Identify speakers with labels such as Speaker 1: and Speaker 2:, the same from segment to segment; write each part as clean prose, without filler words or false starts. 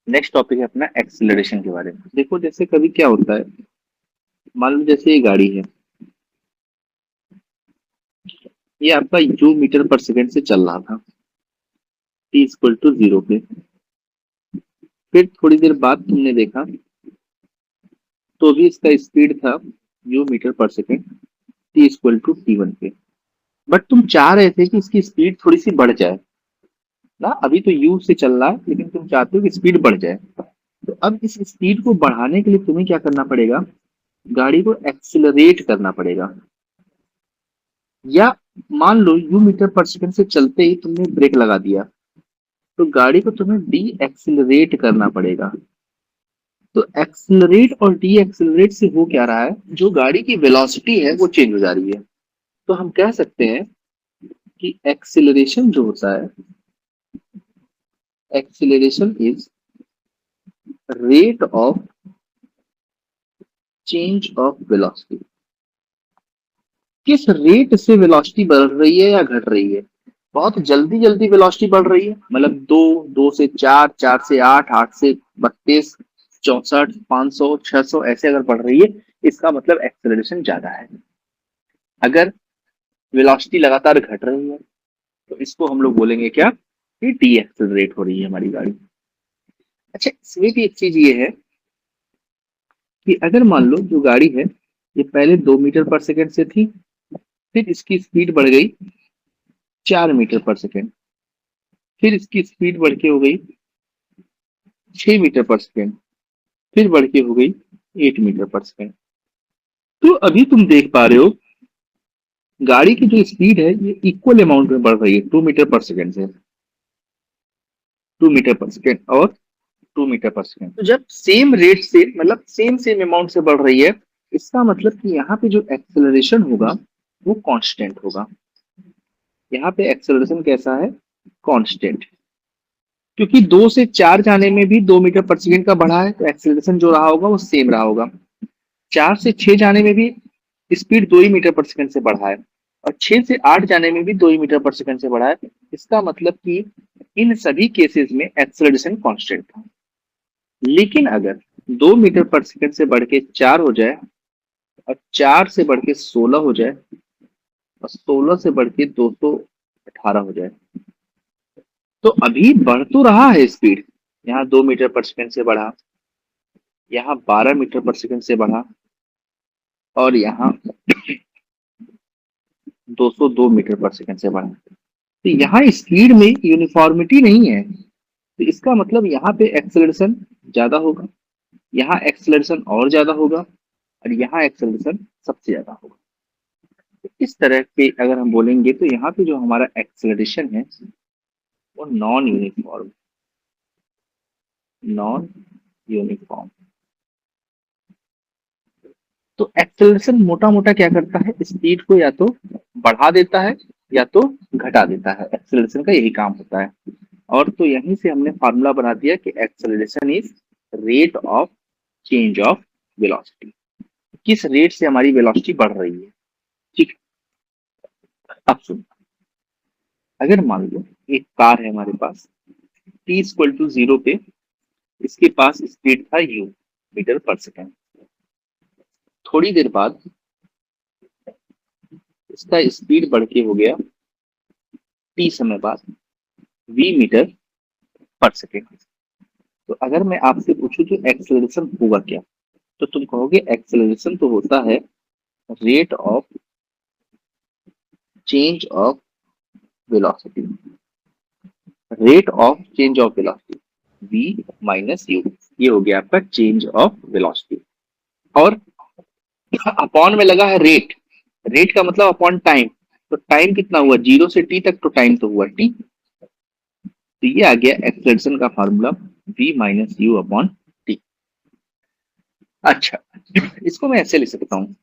Speaker 1: Next topic है अपना acceleration के बारे में। देखो जैसे कभी क्या होता है, मान लो जैसे ये गाड़ी है, ये आपका यू मीटर पर सेकंड से चल रहा था टी इक्वल टू 0 पे। फिर थोड़ी देर बाद तुमने देखा तो भी इसका स्पीड था u metre per second t equal to t 1 पे। बट तुम चाह रहे थे कि इसकी स्पीड थोड़ी सी बढ़ जाए ना, अभी तो यू से चल रहा है लेकिन तुम चाहते हो कि स्पीड बढ़ जाए। तो अब इस स्पीड को बढ़ाने के लिए तुम्हें क्या करना पड़ेगा, गाड़ी को एक्सिलरेट करना पड़ेगा। या मान लो यू मीटर पर सेकंड से चलते ही तुमने ब्रेक लगा दिया, तो गाड़ी को तुम्हें डी एक्सिलरेट करना पड़ेगा। तो एक्सिलरेट और डी एक्सिलरेट से हो क्या रहा है, जो गाड़ी की वेलोसिटी है वो चेंज हो जा रही है। तो हम कह सकते हैं कि एक्सिलरेशन जो होता है, acceleration is rate of change of velocity. किस रेट से वेलोसिटी बढ़ रही है या घट रही है। बहुत जल्दी जल्दी वेलोसिटी बढ़ रही है, मतलब दो, दो से चार, चार से आठ, आठ से 32, 64, 500, 600 ऐसे अगर बढ़ रही है, इसका मतलब एक्सेलरेशन ज्यादा है। अगर वेलोसिटी लगातार घट रही है तो इसको हम लोग बोलेंगे क्या, कि डी एक्सेलरेट हो रही है हमारी गाड़ी। अच्छा, इसमें भी एक चीज ये है कि अगर मान लो जो गाड़ी है ये पहले 2 मीटर पर सेकंड से थी, फिर इसकी स्पीड बढ़ गई 4 मीटर पर सेकंड, फिर इसकी स्पीड बढ़ के हो गई 6 मीटर पर सेकंड, फिर बढ़ के हो गई 8 मीटर पर सेकंड। तो अभी तुम देख पा रहे हो गाड़ी की जो स्पीड है ये इक्वल अमाउंट में बढ़ रही है 2 मीटर पर सेकंड से, 2 मीटर पर सेकंड और 2 मीटर पर सेकंड। तो जब सेम रेट से, मतलब सेम सेम अमाउंट से बढ़ रही है, इसका मतलब कि यहाँ पे जो एक्सेलरेशन होगा वो कांस्टेंट होगा। यहाँ पे एक्सेलरेशन कैसा है, कांस्टेंट। क्योंकि 2 से 4 जाने में भी 2 मीटर पर सेकंड का बढ़ा है, तो एक्सेलरेशन जो रहा होगा वो सेम रहा होगा। 4 से 6 जाने में भी स्पीड 2 ही मीटर पर सेकंड से बढ़ा है, और 6 से 8 जाने में भी 2 ही मीटर पर सेकंड से बढ़ा है। इसका मतलब कि इन सभी केसेस में एक्सेलरेशन कांस्टेंट था। लेकिन अगर 2 मीटर पर सेकंड से बढ़ के 4 हो जाए, और 4 से बढ़ के 16 हो जाए, और 16 से बढ़ के 218 हो जाए, तो अभी बढ़ तो रहा है स्पीड। यहाँ 2 मीटर पर सेकंड से बढ़ा, यहाँ 12 मीटर पर सेकंड से बढ़ा, और यहाँ 202 मीटर पर सेकंड से बढ़ा। तो यहाँ स्पीड में यूनिफॉर्मिटी नहीं है, तो इसका मतलब यहाँ पे एक्सेलरेशन ज्यादा होगा, यहाँ एक्सेलरेशन और ज्यादा होगा, और यहाँ एक्सेलरेशन सबसे ज्यादा होगा। तो इस तरह पे अगर हम बोलेंगे तो यहाँ पे जो हमारा एक्सेलरेशन है वो नॉन यूनिफॉर्म, नॉन यूनिफॉर्म। तो एक्सेलरेशन मोटा मोटा क्या करता है, स्पीड को या तो बढ़ा देता है या तो घटा देता है। एक्सेलरेशन का यही काम होता है। और तो यहीं से हमने फार्मूला बना दिया कि acceleration is rate of change of velocity. किस रेट से हमारी वेलोसिटी बढ़ रही है। ठीक है, अब सुनो, अगर मान लो एक कार है हमारे पास टी इक्वल टू 0 पे, इसके पास स्पीड था यू मीटर पर सेकेंड। थोड़ी देर बाद इसका स्पीड बढ़ के हो गया टी समय बाद वी मीटर पर सेकेंड। तो अगर मैं आपसे पूछूं तो एक्सेलरेशन होगा क्या, तो तुम कहोगे एक्सेलरेशन तो होता है rate of change of velocity, rate of change of velocity v minus you. ये हो गया आपका चेंज ऑफ वेलोसिटी। और अपॉन में लगा है रेट, रेट का मतलब अपॉन टाइम। तो टाइम कितना हुआ 0 से t तक, तो टाइम तो हुआ t। तो ये आ गया एक्सेलरेशन का formula v minus you upon T. अच्छा, इसको मैं ऐसे लिख सकता हूँ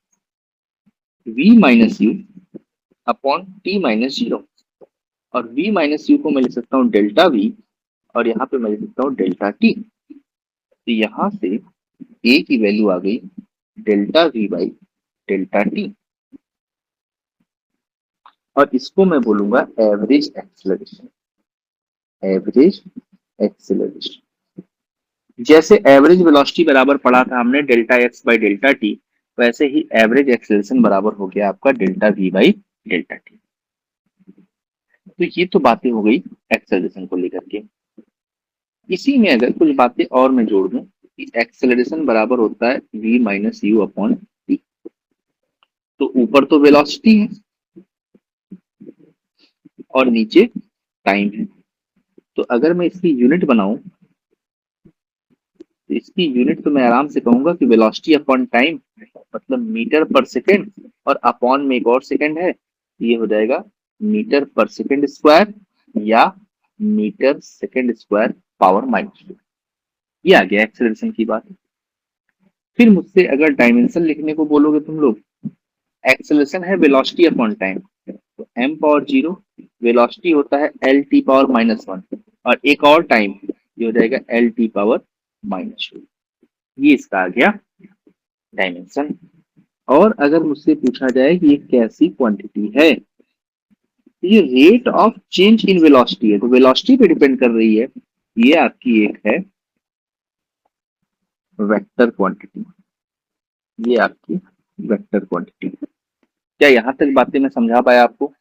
Speaker 1: v minus you upon T minus 0। और v माइनस यू को मैं लिख सकता हूँ डेल्टा v, और यहाँ पे मैं लिख सकता हूँ डेल्टा टी। तो यहाँ से a की वैल्यू आ गई delta v by delta T, और इसको मैं बोलूंगा एवरेज एक्सेलरेशन, एवरेज एक्सेलरेशन। जैसे एवरेज वेलोसिटी बराबर पढ़ा था हमने delta x by delta T, वैसे ही एवरेज एक्सेलरेशन बराबर हो गया आपका delta we by delta T. तो ये तो बातें हो गई एक्सेलरेशन को लेकर के। इसी में अगर कुछ बातें और मैं जोड़ दूं कि एक्सेलरेशन बराबर होता है v minus you upon T. तो ऊपर तो वेलोसिटी है और नीचे टाइम है। तो अगर मैं इसकी यूनिट बनाऊं तो इसकी यूनिट तो मैं आराम से कहूंगा कि वेलोसिटी अपॉन टाइम, मतलब मीटर पर सेकेंड, और अपॉन में एक और सेकेंड है, ये हो जाएगा मीटर पर सेकेंड स्क्वायर या मीटर सेकेंड स्क्वायर पावर -2। ये आ गया एक्सेलरेशन की बात। फिर मुझसे अगर डायमेंशन लिखने को बोलोगे तुम लोग, एक्सेलरेशन है वेलोसिटी अपॉन टाइम, तो m पावर 0, वेलोसिटी होता है एल टी पावर -1, और एक और टाइम, ये हो जाएगा एल टी पावर -2। ये इसका आ गया डायमेंशन। और अगर मुझसे पूछा जाए कि ये कैसी क्वांटिटी है, तो ये rate of change in velocity है, तो वेलोसिटी पे डिपेंड कर रही है। ये आपकी एक है वेक्टर क्वांटिटी, ये आपकी वेक्टर क्वांटिटी। क्या यहाँ तक बातें मैं समझा पाया आपको?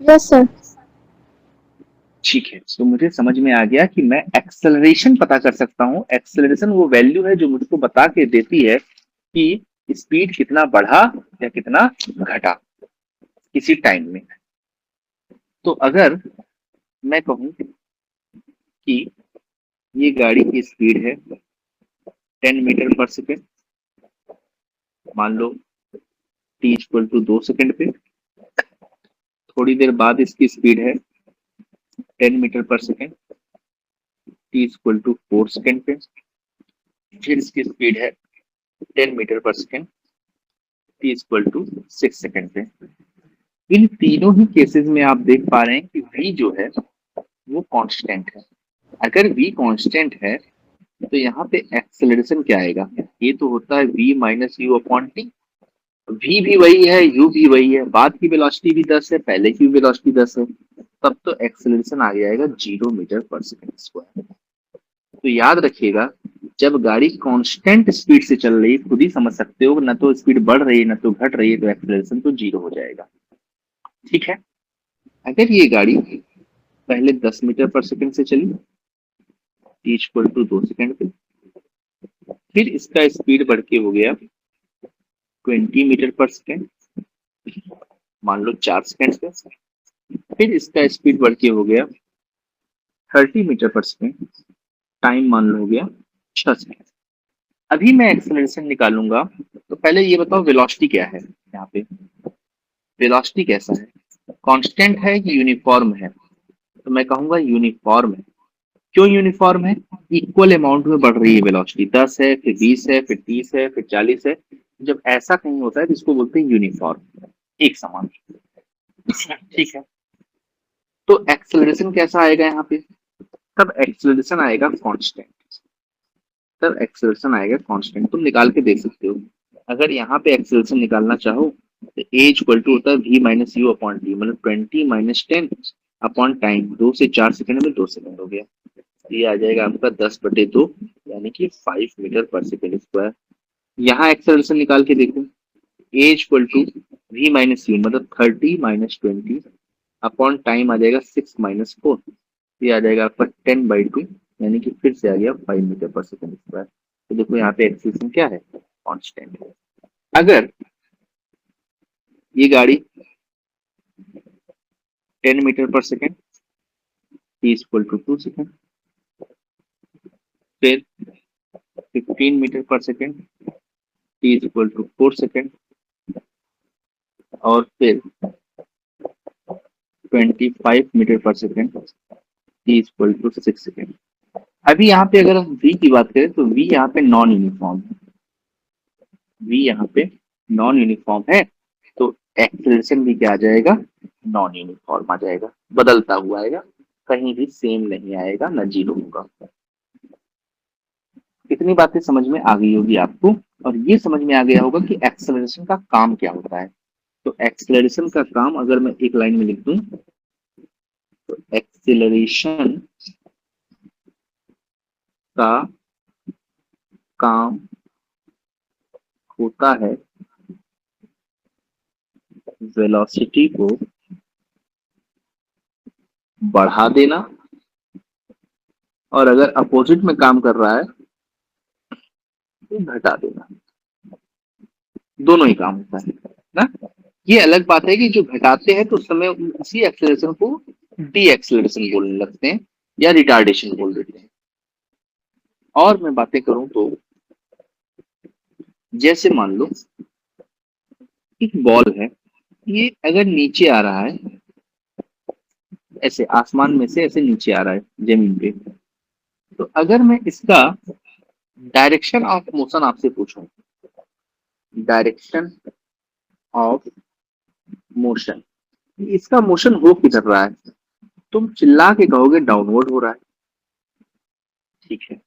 Speaker 2: Yes sir.
Speaker 1: ठीक है, तो मुझे समझ में आ गया कि मैं एक्सेलरेशन पता कर सकता हूँ। एक्सेलरेशन वो वैल्यू है जो मुझको बता के देती है कि स्पीड कितना बढ़ा या कितना घटा किसी टाइम में। तो अगर मैं कहूँ कि ये गाड़ी की स्पीड है 10 मीटर पर सेकेंड, मान लो t इक्वल टू 2 सेकेंड पे, थोड़ी देर बाद इसकी स्पीड है 10 metre per second, t equal to 4 second पे, फिर इसकी स्पीड है 10 metre per second, t equal to 6 second पे। इन तीनों ही केसेस में आप देख पा रहे हैं कि v जो है वो कांस्टेंट है। अगर v कांस्टेंट है तो यहाँ पे एक्सेलरेशन क्या आएगा? ये तो होता है v minus you upon T. v भी वही है, u भी वही है, बाद की वेलोसिटी भी 10 है, पहले की वेलोसिटी 10 है, तब तो एक्सेलरेशन आ जाएगा 0 मीटर पर सेकेंड स्क्वायर। तो याद रखिएगा, जब गाड़ी कांस्टेंट स्पीड से चल रही है, खुद ही समझ सकते हो, ना तो स्पीड बढ़ रही है ना तो घट रही है, तो एक्सेलरेशन तो 0 हो जाएगा। ठीक है। अगर ये गाड़ी पहले 10 मीटर पर सेकेंड से चली, t इक्वल टू 2 सेकेंड पे, फिर इसका स्पीड बढ़ के हो गया 20 मीटर पर सेकेंड, मान लो 4 सेकेंड पे, फिर इसका स्पीड बढ़ के हो गया 30 मीटर पर सेकेंड, टाइम मान लो हो गया 6 सेकेंड। अभी मैं एक्सेलरेशन निकालूंगा, तो पहले ये बताओ वेलोसिटी क्या है यहाँ पे? वेलोसिटी कैसा है? कांस्टेंट है कि यूनिफॉर्म है? तो मैं कहूंगा यूनिफॉर्म है। क्यों यूनिफॉर्म है? इक्वल अमाउंट में बढ़ रही है वेलोसिटी, 10 है, फिर 20 है, फिर 30 है, फिर 40 है। जब ऐसा कहीं होता है जिसको बोलते हैं यूनिफॉर्म, एक समान। ठीक है। तो एक्सेलरेशन कैसा आएगा यहाँ पे? तब एक्सेलरेशन आएगा कांस्टेंट, तब एक्सेलरेशन आएगा कांस्टेंट। तुम निकाल के देख सकते हो। अगर यहाँ पे एक्सेलरेशन निकालना चाहो तो ए इक्वल टू होता है v minus you upon T, मतलब 20 - 10 अपॉन टाइम, 2 से 4 सेकंड में 2 सेकंड हो गया। ये आ जाएगा आपका 10/2, यानी कि 5 मीटर पर सेकेंड स्क्वायर। यहाँ एक्सेलरेशन निकाल के देखो, A equal to v minus U, मतलब 30 - 20 अपॉन टाइम आ जाएगा 6 - 4, ये आ जाएगा आपका 10/2, यानी कि फिर से आ गया 5 मीटर पर सेकेंड स्क्वायर। तो देखो यहाँ पे एक्सेलरेशन क्या है? कांस्टेंट है। अगर ये गाड़ी 10 metre per second, t equal to 2 second, फिर 15 metre per second, t equal to 4 second, और फिर 25 metre per second, t equal to 6 second. अभी यहाँ पे अगर हम v की बात करें तो v यहाँ पे नॉन यूनिफॉर्म है, v यहाँ पे नॉन यूनिफॉर्म है, तो एक्सेलरेशन भी क्या आ जाएगा? नॉन यूनिफॉर्म आ जाएगा, बदलता हुआ आएगा, कहीं भी सेम नहीं आएगा, ना 0 होगा। इतनी बातें समझ में आ गई होगी आपको, और ये समझ में आ गया होगा कि एक्सेलरेशन का काम क्या होता है। तो एक्सेलरेशन का काम अगर मैं एक लाइन में लिख दूं, तो एक्सेलरेशन का काम होता है वेलोसिटी को बढ़ा देना, और अगर अपोजिट में काम कर रहा है तो घटा देना। दोनों ही काम होता है ना। ये अलग बात है कि जो घटाते हैं तो उस समय उसी एक्सेलरेशन को डी एक्सेलरेशन बोलने लगते हैं या रिटार्डेशन बोल देते हैं। और मैं बातें करूं तो जैसे मान लो एक बॉल है, ये अगर नीचे आ रहा है, ऐसे आसमान में से ऐसे नीचे आ रहा है जमीन पे, तो अगर मैं इसका डायरेक्शन ऑफ मोशन आपसे पूछूं, डायरेक्शन ऑफ मोशन, इसका मोशन हो किधर रहा है, तुम चिल्ला के कहोगे डाउनवर्ड हो रहा है। ठीक है,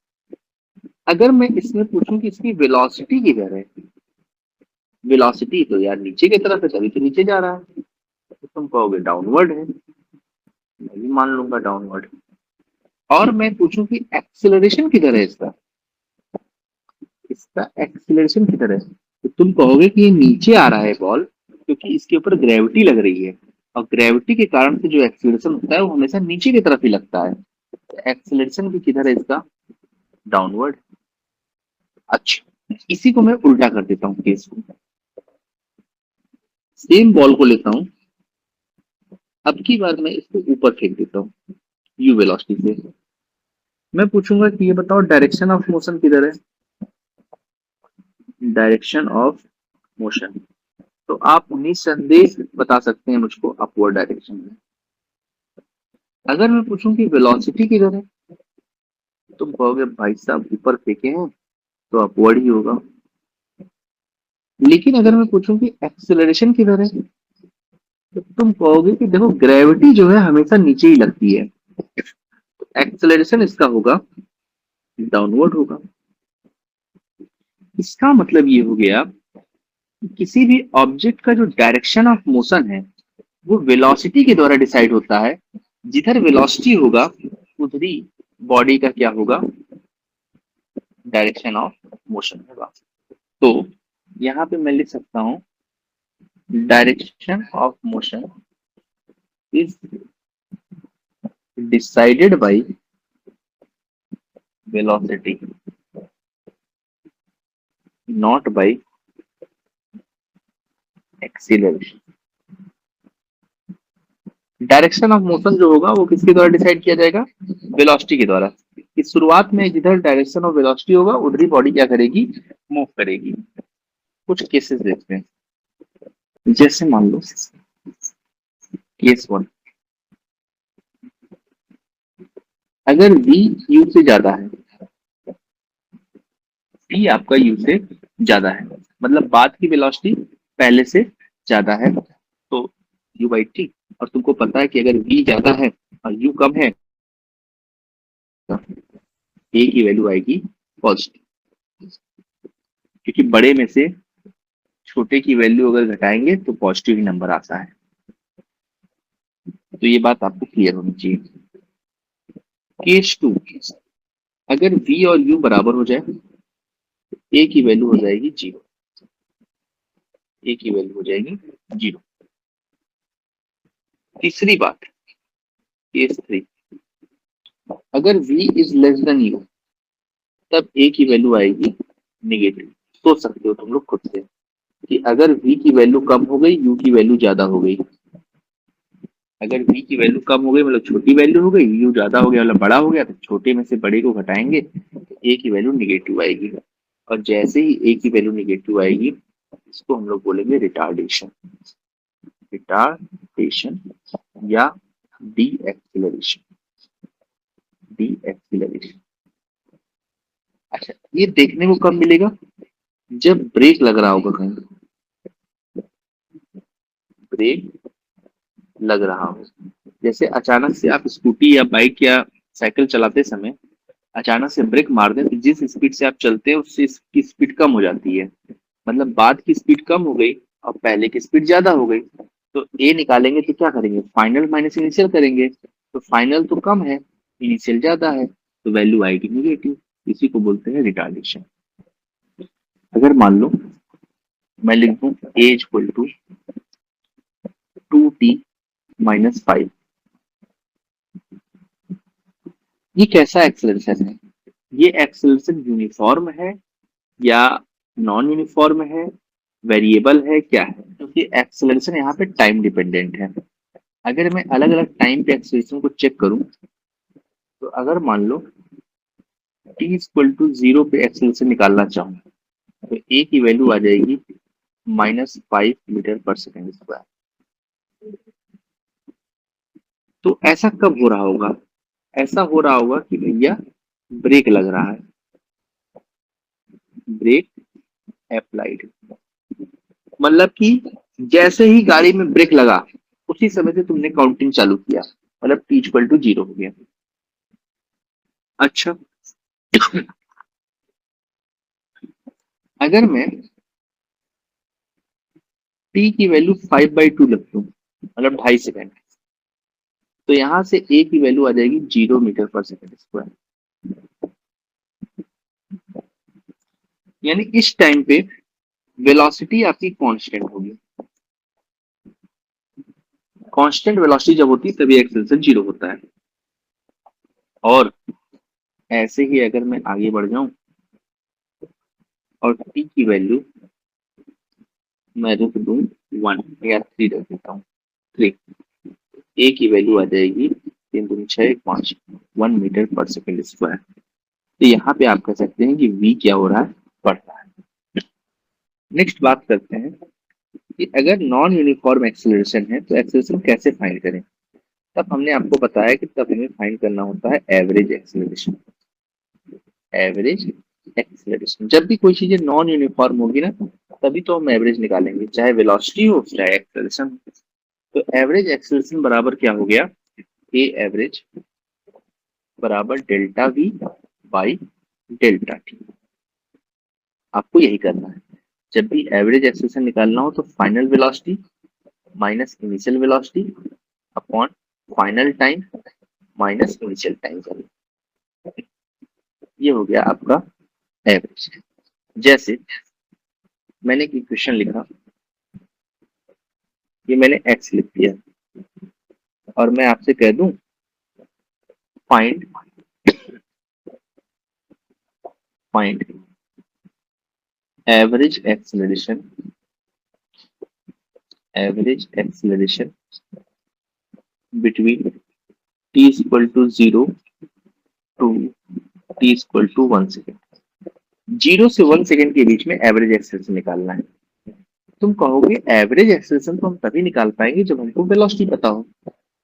Speaker 1: अगर मैं इसमें पूछूं कि इसकी वेलोसिटी किधर है, वेलोसिटी तो यार नीचे की तरफ है, तभी तो नीचे जा रहा है, तो तुम कहोगे डाउनवर्ड है, मैं भी मान लूंगा डाउनवर्ड। और मैं पूछूं कि एक्सेलरेशन किधर है इसका, इसका एक्सेलरेशन किधर है, तो तुम कहोगे कि ये नीचे आ रहा है बॉल, क्योंकि इसके ऊपर ग्रेविटी लग रही है, और ग्रेविटी के कारण से जो एक्सेलरेशन होता है वो हमेशा नीचे की तरफ ही लगता है। तो एक्सेलरेशन भी किधर है इसका, डाउनवर्ड। अच्छा, इसी को मैं उल्टा कर देता हूँ केस को, सेम बॉल को लेता हूँ, अब की बार मैं इसको ऊपर फेंक देता हूँ यू वेलोसिटी से। मैं पूछूंगा कि ये बताओ डायरेक्शन ऑफ मोशन किधर है, डायरेक्शन ऑफ मोशन, तो आप निसंदेह बता सकते हैं मुझको अपवर्ड डायरेक्शन में। अगर मैं पूछूं कि वेलोसिटी किधर है, तुम कहोगे भाई साहब ऊपर फेंके हैं तो अपवर्ड ही होगा। लेकिन अगर मैं पूछूं कि एक्सेलरेशन किधर है, तो तुम कहोगे कि देखो ग्रेविटी जो है हमेशा नीचे ही लगती है, एक्सेलरेशन इसका होगा डाउनवर्ड होगा। इसका मतलब ये हो गया कि किसी भी ऑब्जेक्ट का जो डायरेक्शन ऑफ मोशन है वो वेलोसिटी के द्वारा डिसाइड होता है। जिधर वेलोसिटी होगा उधर ही बॉडी का क्या होगा, डायरेक्शन ऑफ मोशन होगा। तो यहाँ पे मैं लिख सकता हूँ direction of motion is decided by velocity, not by acceleration. Direction of motion जो होगा वो किसके द्वारा डिसाइड किया जाएगा, वेलोसिटी के द्वारा। इस शुरुआत में जिधर डायरेक्शन ऑफ वेलोसिटी होगा उधर ही बॉडी क्या करेगी, मूव करेगी। कुछ केसेस देखते हैं, जैसे मान लो केस वन, अगर v u से ज्यादा है, v आपका u से ज्यादा है, मतलब बाद की वेलोसिटी पहले से ज्यादा है, तो u बाई टी। और तुमको पता है कि अगर v ज्यादा है और u कम है तो a की वैल्यू आएगी पॉजिटिव, क्योंकि बड़े में से छोटे की वैल्यू अगर घटाएंगे तो पॉजिटिव ही नंबर आता है। तो ये बात आपको क्लियर होनी चाहिए। केस टू, अगर v और u बराबर हो जाए तो a की वैल्यू हो जाएगी जीरो, a की वैल्यू हो जाएगी जीरो। तीसरी बात, केस थ्री, अगर v is less than u तब a की वैल्यू आएगी निगेटिव। सोच सकते हो तुम लोग खुद से कि अगर v की वैल्यू कम हो गई, u की वैल्यू ज्यादा हो गई, अगर v की वैल्यू कम हो गई मतलब छोटी वैल्यू हो गई, u ज्यादा हो गया मतलब बड़ा हो गया, तो छोटे में से बड़े को घटाएंगे तो a की वैल्यू निगेटिव आएगी। और जैसे ही a की वैल्यू निगेटिव आएगी इसको हम लोग बोलेंगे रिटार्डेशन, रिटार्डेशन या डी एक्सिलरेशन, डी एक्सिलरेशन। अच्छा, ये देखने को कब मिलेगा, जब ब्रेक लग रहा होगा, कहीं ब्रेक लग रहा हो, जैसे अचानक से आप स्कूटी या बाइक या साइकिल चलाते समय अचानक से ब्रेक मार दें तो जिस स्पीड से आप चलते हैं उससे इसकी स्पीड कम हो जाती है, मतलब बाद की स्पीड कम हो गई और पहले की स्पीड ज्यादा हो गई। तो ए निकालेंगे तो क्या करेंगे, फाइनल माइनस इनिशियल करेंगे, तो फाइनल तो कम है, इनिशियल ज्यादा है, तो वैल्यू आएगी निगेटिव। इसी को बोलते हैं रिटार्डेशन। अगर मान लो मैं लिख दूं a इक्वल टू 2t-5, ये कैसा एक्सेलरेशन है? ये एक्सेलरेशन यूनिफॉर्म है या नॉन यूनिफॉर्म है, वेरिएबल है, क्या है? क्योंकि एक्सेलरेशन यहाँ पे टाइम डिपेंडेंट है। अगर मैं अलग अलग टाइम पे एक्सेलरेशन को चेक करूं, तो अगर मान लो t इक्वल टू 0 पे एक्सेलरेशन निकालना चाहूँ, तो a की वैल्यू आ जाएगी -5 मीटर पर सेकेंड स्क्वायर। तो ऐसा कब हो रहा होगा? ऐसा हो रहा होगा कि भैया ब्रेक लग रहा है, ब्रेक अप्लाइड, मतलब कि जैसे ही गाड़ी में ब्रेक लगा उसी समय से तुमने काउंटिंग चालू किया, मतलब t इक्वल टू 0 हो गया। अच्छा, अगर मैं t की वैल्यू 5/2 रख दूं, मतलब 2.5 सेकेंड, तो यहां से a की वैल्यू आ जाएगी 0 मीटर पर सेकेंड स्क्वायर। यानी इस टाइम पे वेलोसिटी आपकी कांस्टेंट होगी। कांस्टेंट वेलोसिटी जब होती है तभी एक्सेलरेशन 0 होता है। और ऐसे ही अगर मैं आगे बढ़ जाऊं और t की वैल्यू मैं रख दूं 1 या 3 रख देता हूँ, 3, a की वैल्यू आ जाएगी 3×6=5, 1 मीटर पर सेकेंड स्क्वायर। तो यहाँ पे आप कह सकते हैं कि v क्या हो रहा है? बढ़ रहा है। नेक्स्ट बात करते हैं कि अगर नॉन यूनिफॉर्म एक्सेलरेशन है तो एक्सेलरेशन कैसे फाइंड करें। तब हमने आपको बताया कि तब हमें फाइंड करना होता है एवरेज एक्सेलरेशन। एवरेज एक्सेलरेशन, जब भी कोई चीजें नॉन यूनिफॉर्म होगी ना, तभी तो हम एवरेज निकालेंगे, चाहे वेलोसिटी हो चाहे एक्सेलरेशन। तो एवरेज एक्सेलरेशन बराबर क्या हो गया? ए एवरेज बराबर delta we by delta T. आपको यही करना है। जब भी एवरेज एक्सेलरेशन निकालना हो तो final velocity minus initial velocity upon final time minus initial time करना। ये हो गया आपका एवरेज। जैसे मैंने एक इक्वेशन लिखा, ये मैंने एक्स लिख दिया, और मैं आपसे कह दूं find find average acceleration, average acceleration between t equal to 0 to t equal to 1 second. 0 से 1 सेकेंड के बीच में एवरेज एक्सेलरेशन निकालना है। तुम कहोगे एवरेज एक्सेलरेशन तो हम तभी निकाल पाएंगे जब हमको वेलोसिटी पता हो,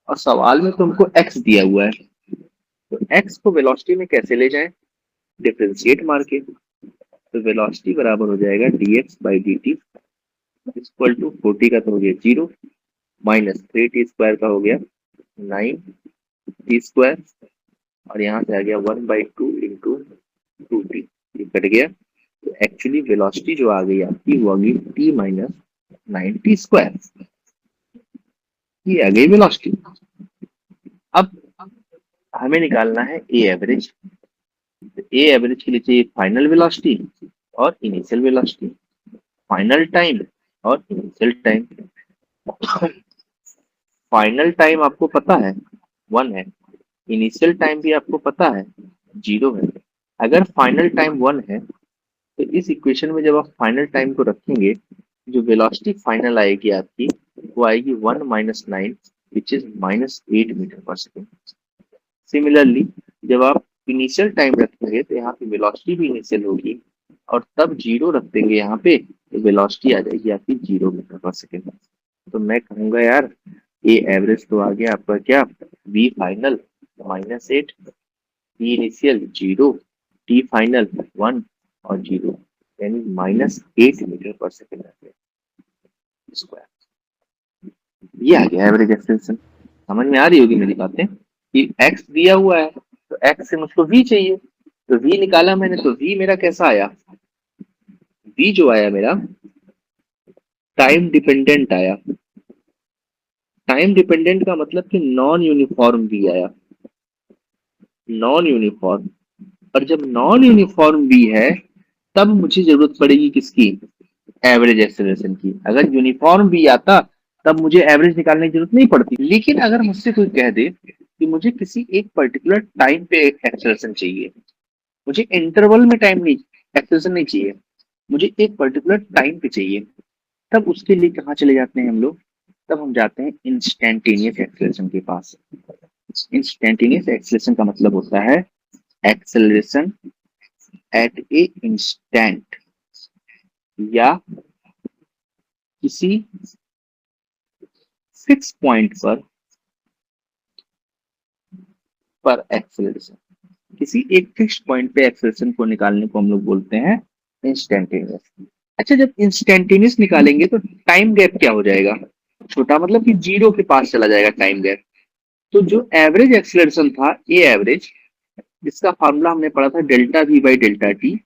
Speaker 1: और सवाल में तुमको x दिया हुआ है, तो x को वेलोसिटी में कैसे ले जाएं? डिफरेंशिएट मार के। तो वेलोसिटी बराबर हो जाएगा dx/dt इक्वल टू 40 का तो हो गया 0 माइनस 3t² का हो गया 9t², और यहाँ से आ गया 1/2 × 2t, ये कट गया। तो एक्चुअली वेलोसिटी जो आ गई आपकी वो आ गई t-9t², ये आ गई वेलोसिटी। अब हमें निकालना है ए एवरेज। ए एवरेज के लिए चाहिए फाइनल वेलोसिटी और इनिशियल वेलोसिटी, फाइनल टाइम और इनिशियल टाइम। फाइनल टाइम आपको पता है 1 है, इनिशियल टाइम भी आपको पता है 0 है। अगर फाइनल टाइम 1 है तो इस इक्वेशन में जब आप फाइनल टाइम को रखेंगे, जो वेलोसिटी फाइनल आएगी आपकी वो आएगी 1 - 9 which is -8 metre per second. Similarly जब आप इनिशियल टाइम रखेंगे तो यहाँ पे वेलोसिटी भी इनिशियल होगी, और तब 0 रख देंगे यहाँ पे तो वेलोसिटी आ जाएगी आपकी 0 मीटर पर सेकेंड। तो मैं कहूंगा यार ये एवरेज तो आ गया आपका क्या, v final -8, v initial 0, t final 1 और 0, यानी -8 मीटर पर सेकेंड स्क्वायर। ये आ गया एवरेज एक्सटेंशन। समझ में आ रही होगी मेरी बातें कि x दिया हुआ है तो x से मुझको v चाहिए, तो v निकाला मैंने, तो v मेरा कैसा आया? v जो आया मेरा टाइम डिपेंडेंट आया। टाइम डिपेंडेंट का मतलब कि नॉन यूनिफॉर्म v आया, नॉन यूनिफॉर्म। और जब नॉन यूनिफॉर्म v है तब मुझे जरूरत पड़ेगी किसकी, एवरेज एक्सेलरेशन की। अगर यूनिफॉर्म v आता तब मुझे एवरेज निकालने की जरूरत नहीं पड़ती। लेकिन अगर मुझसे कोई कह दे कि मुझे किसी एक पर्टिकुलर टाइम पे एक्सेलरेशन चाहिए, मुझे इंटरवल में टाइम नहीं, एक्सेलरेशन नहीं चाहिए, मुझे एक पर्टिकुलर टाइम पे चाहिए, तब उसके लिए कहाँ चले जाते हैं हम लोग, तब हम जाते हैं इंस्टेंटेनियस एक्सेलरेशन के पास। इंस्टेंटेनियस एक्सेलरेशन का मतलब होता है एक्सेलरेशन एट ए इंस्टेंट, या किसी फिक्स पॉइंट पर एक्सेलरेशन, किसी एक फिक्स पॉइंट पे एक्सेलरेशन को निकालने को हम लोग बोलते हैं इंस्टेंटेनियस। अच्छा, जब इंस्टेंटेनियस निकालेंगे तो टाइम गैप क्या हो जाएगा, छोटा, मतलब कि जीरो के पास चला जाएगा टाइम गैप। तो जो एवरेज एक्सेलरेशन था ए एवरेज, जिसका फार्मूला हमने पढ़ा था delta we by delta T,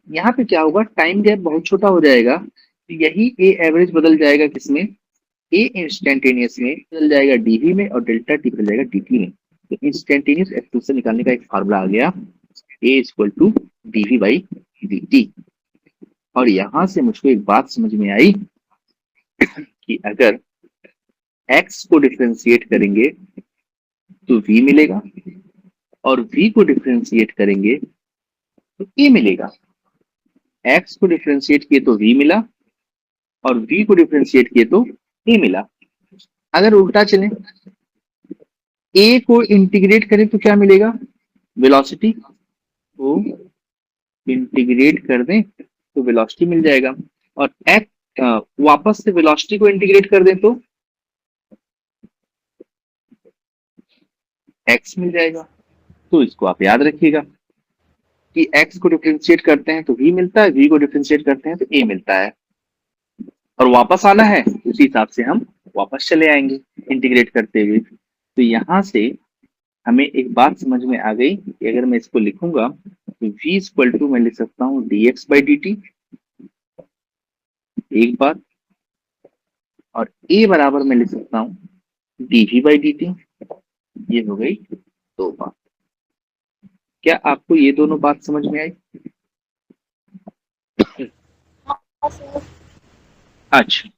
Speaker 1: यहाँ पे क्या होगा, टाइम गैप बहुत छोटा हो जाएगा, तो यही ए एवरेज बदल जाएगा किसमें, ए इंस्टेंटेनियस में बदल जाएगा डीवी में, और डेल्टा टी बदल जाएगा डीटी में। तो इंस्टेंटेनियस एक्सेलरेशन निकालने का एक फार्मूला आ गया, A equal to D V by D. और यहां से मुझको एक बात समझ में आई कि अगर x को डिफरेंशिएट करेंगे तो v मिलेगा, और v को डिफरेंशिएट करेंगे तो a मिलेगा। x को डिफरेंशिएट किए तो v मिला, और v को डिफरेंशिएट किए तो a मिला। अगर उल्टा चले, a को इंटीग्रेट करें तो क्या मिलेगा, वेलोसिटी को इंटीग्रेट कर दें तो वेलोसिटी मिल जाएगा, और वापस से वेलोसिटी को इंटीग्रेट कर दें तो x मिल जाएगा। तो इसको आप याद रखिएगा कि x को डिफरेंशिएट करते हैं तो v मिलता है, v को डिफरेंशिएट करते हैं तो a मिलता है, और वापस आना है उसी हिसाब से हम वापस चले आएंगे इंटीग्रेट करते हुए। तो यहां से हमें एक बात समझ में आ गई कि अगर मैं इसको लिखूंगा तो v इक्वल टू मैं लिख सकता हूँ dx बाई dt, एक बात, और a बराबर मैं लिख सकता हूँ dv बाई dt, ये हो गई दो बात। क्या आपको ये दोनों बात समझ में आई? अच्छा,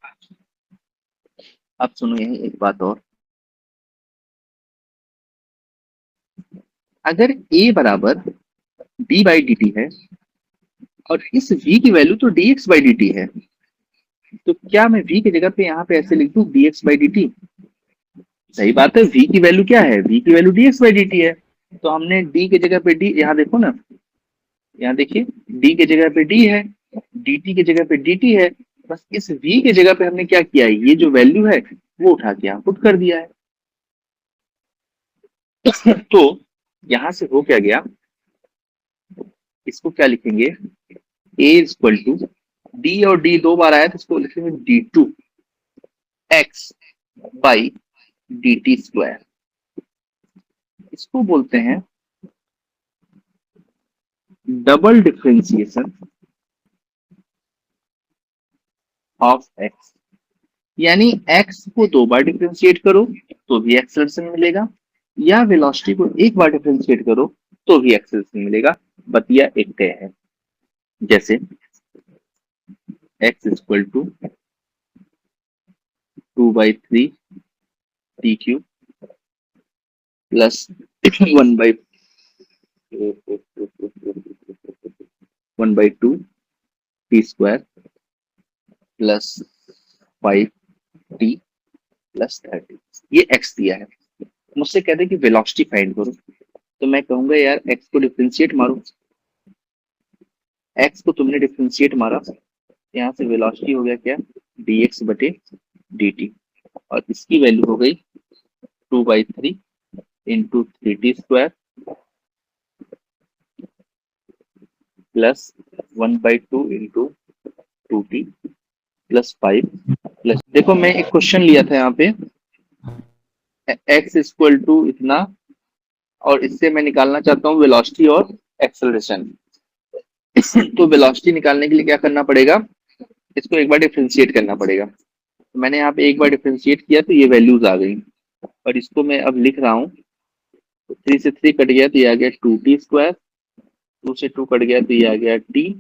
Speaker 1: अब सुनो यही एक बात और, अगर a बराबर d बाई डी टी है और इस v की वैल्यू तो dx बाई डी टी है, तो क्या मैं v की जगह पे यहाँ पे ऐसे लिख दूं dx बाई डी टी? सही बात है, v की वैल्यू क्या है, v की value dx by D T है। तो हमने d की जगह पे d, यहाँ देखो ना, यहाँ देखिए, d की जगह पे d है, dt की जगह पे dt है, बस इस v की जगह पे हमने क्या किया है, ये जो वैल्यू है वो उठा के यहाँ पुट कर दिया है। तो यहां से हो क्या गया, इसको क्या लिखेंगे, a इक्वल टू d, और d दो बार आया तो इसको लिखेंगे d2 x by D T square. इसको बोलते हैं डबल डिफरेंशिएशन ऑफ x, यानी x को दो बार डिफरेंशिएट करो तो भी एक्सेलरेशन मिलेगा, या वेलोसिटी को एक बार डिफरेंशिएट करो तो भी एक्सेलरेशन मिलेगा। बतिया एक तय है, जैसे x equal to 2/3 t cube plus 1/2 t square plus 5t plus 30, ये x दिया है। मुझसे कहते हैं कि वेलोसिटी फाइंड करो, तो मैं कहूंगा यार x को डिफरेंशिएट मारो, x को तुमने डिफरेंशिएट मारा, यहाँ से वेलोसिटी हो गया क्या, dx बटे dt, और इसकी वैल्यू हो गई 2/3 into 3t square plus 1/2 into 2t plus 5 plus, देखो मैं एक क्वेश्चन लिया था यहाँ पे, x इक्वल टू इतना, और इससे मैं निकालना चाहता हूँ वेलोसिटी और एक्सेलरेशन। तो वेलोसिटी निकालने के लिए क्या करना पड़ेगा, इसको एक बार डिफरेंशिएट करना पड़ेगा। तो मैंने यहाँ पे एक बार डिफरेंशिएट किया तो ये वैल्यूज आ गई, और इसको मैं अब लिख रहा हूँ, तो 3 से 3 कट गया तो ये आ गया 2t स्क्वायर 2 से 2 कट गया तो ये आ गया t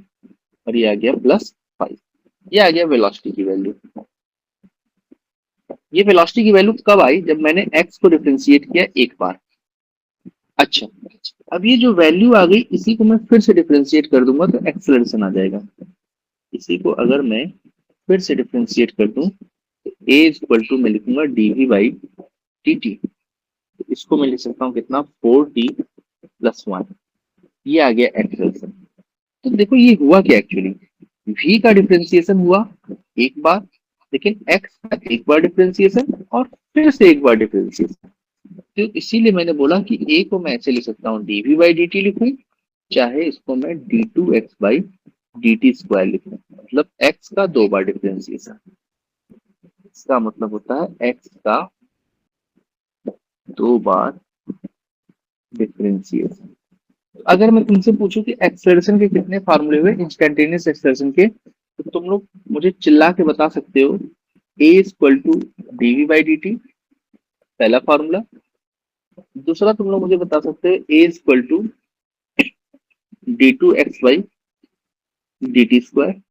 Speaker 1: और ये आ गया +5। ये आ गया वेलोसिटी की वैल्यू। ये वेलोसिटी की वैल्यू कब आई? जब मैंने x को डिफरेंशिएट किया एक बार। अच्छा, अब ये जो वैल्यू आ गई इसी को मैं फिर से डिफरेंशिएट कर दूंगा तो एक्सेलरेशन आ जाएगा। इसी को अगर मैं फिर से डिफरेंशिएट कर दूं तो a इज इक्वल टू मैं लिखूंगा dv/dt। तो इसको मैं लिख सकता हूँ कितना, 4t+1। ये आ गया एक्सेलरेशन। तो देखो ये हुआ क्या एक्चुअली, v का डिफरेंशिएशन हुआ एक बार, लेकिन x का एक बार डिफरेंशिएशन और फिर से एक बार डिफरेंशिएशन। तो इसीलिए मैंने बोला कि a को मैं ऐसे लिख सकता हूँ dv/dt लिखूं, चाहे इसको मैं d2x/dt² लिखूं। मतलब x का दो बार डिफरेंशिएशन, इसका मतलब होता है x का दो बार डिफरेंशिएशन। अगर मैं तुमसे पूछूं कि एक्सेलरेशन के कितने फार्मूले हुए इंस्टेंटेनियस एक्सेलरेशन के, तो तुम लोग मुझे चिल्ला के बता सकते हो। a इक्वल टू dv/dt पहला फार्मूला। दूसरा तुम लोग मुझे बता सकते हो a इक्वल टू d2x/dt²।